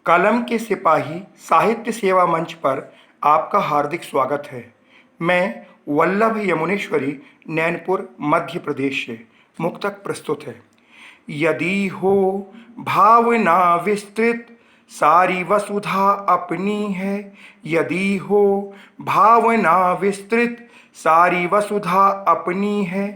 कलम के सिपाही साहित्य सेवा मंच पर आपका हार्दिक स्वागत है। मैं वल्लभ यमुनेश्वरी नैनपुर मध्य प्रदेश से मुक्तक प्रस्तुत है। यदि हो भावना विस्तृत सारी वसुधा अपनी है। यदि हो भावना विस्तृत सारी वसुधा अपनी है।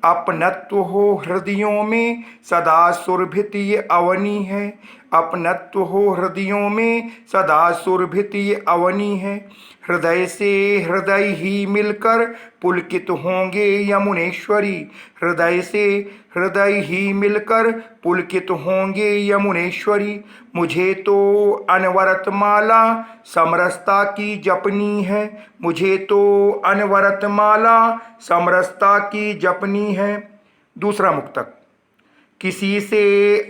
अपनत्व हो हृदयों में सदा सुरभित ये अवनी है। अपनत्व हो हृदयों में सदा सुरभित ये अवनी है। हृदय से हृदय ही मिलकर पुलकित होंगे यमुनेश्वरी। हृदय से हृदय ही मिलकर पुलकित होंगे यमुनेश्वरी। मुझे तो अनवरत माला समरसता की जपनी है। मुझे तो अनवरत माला समरसता की जपनी है। दूसरा मुक्तक। किसी से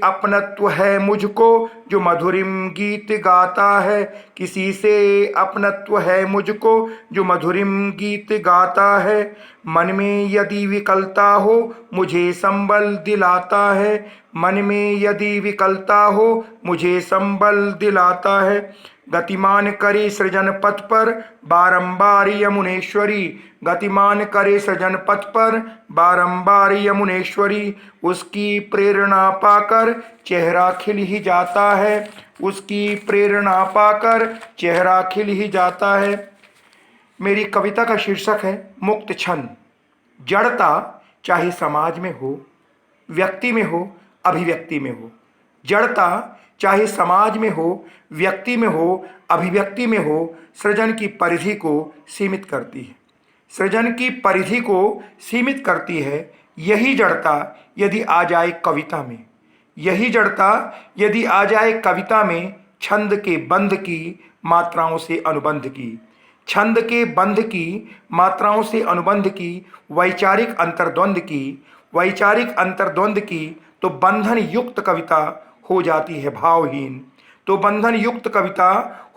अपनत्व है मुझको जो मधुरिम गीत गाता है। किसी से अपनत्व है मुझको जो मधुरिम गीत गाता है। मन में यदि विकलता हो मुझे संबल दिलाता है। मन में यदि विकलता हो मुझे संबल दिलाता है। गतिमान करे सृजन पथ पर बारंबार यमुनेश्वरी। गतिमान करे सृजन पथ पर बारंबार यमुनेश्वरी। उसकी प्रेरणा पाकर चेहरा खिल ही जाता है। उसकी प्रेरणा पाकर चेहरा खिल ही जाता है। मेरी कविता का शीर्षक है मुक्त छंद। जड़ता चाहे समाज में हो, व्यक्ति में हो, अभिव्यक्ति में हो। जड़ता चाहे समाज में हो, व्यक्ति में हो, अभिव्यक्ति में हो, सृजन की परिधि को सीमित करती है। सृजन की परिधि को सीमित करती है। यही जड़ता यदि आ जाए कविता में, यही जड़ता यदि आ जाए कविता में, छंद के बंध की मात्राओं से अनुबंध की, छंद के बंध की मात्राओं से अनुबंध की, वैचारिक अंतर्द्वंद की, वैचारिक अंतर्द्वंद की, तो बंधन युक्त कविता हो जाती है भावहीन। तो बंधन युक्त कविता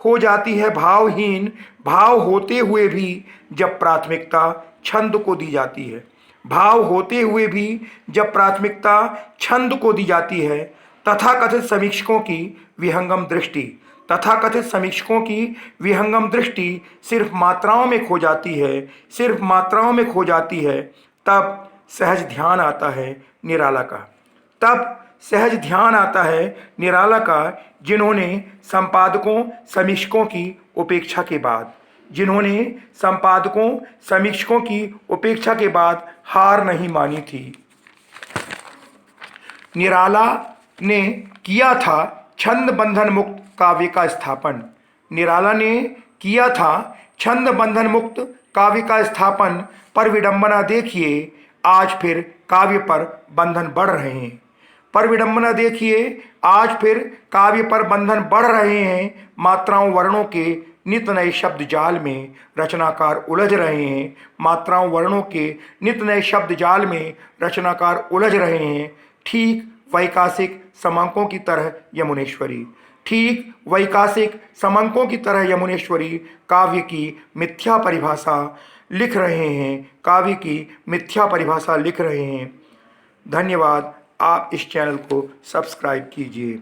हो जाती है भावहीन। भाव होते हुए भी जब प्राथमिकता छंद को दी जाती है, भाव होते हुए भी जब प्राथमिकता छंद को दी जाती है, तथाकथित समीक्षकों की विहंगम दृष्टि, तथाकथित समीक्षकों की विहंगम दृष्टि सिर्फ मात्राओं में खो जाती है, सिर्फ मात्राओं में खो जाती है। तब सहज ध्यान आता है निराला का, तब सहज ध्यान आता है निराला का, जिन्होंने संपादकों समीक्षकों की उपेक्षा के बाद, जिन्होंने संपादकों समीक्षकों की उपेक्षा के बाद हार नहीं मानी थी। निराला ने किया था छंद बंधन मुक्त काव्य का स्थापन। निराला ने किया था छंद बंधन मुक्त काव्य का स्थापन। पर विडंबना देखिए, आज फिर काव्य पर बंधन बढ़ रहे हैं। पर विडंबना देखिए, आज फिर काव्य पर बंधन बढ़ रहे हैं। मात्राओं वर्णों के नित नए शब्द जाल में रचनाकार उलझ रहे हैं। मात्राओं वर्णों के नित नए शब्द जाल में रचनाकार उलझ रहे हैं। ठीक वैकासिक समांकों की तरह यमुनेश्वरी, ठीक वैकासिक समांकों की तरह यमुनेश्वरी काव्य की मिथ्या परिभाषा लिख रहे हैं। काव्य की मिथ्या परिभाषा लिख रहे हैं। धन्यवाद। आप इस चैनल को सब्सक्राइब कीजिए।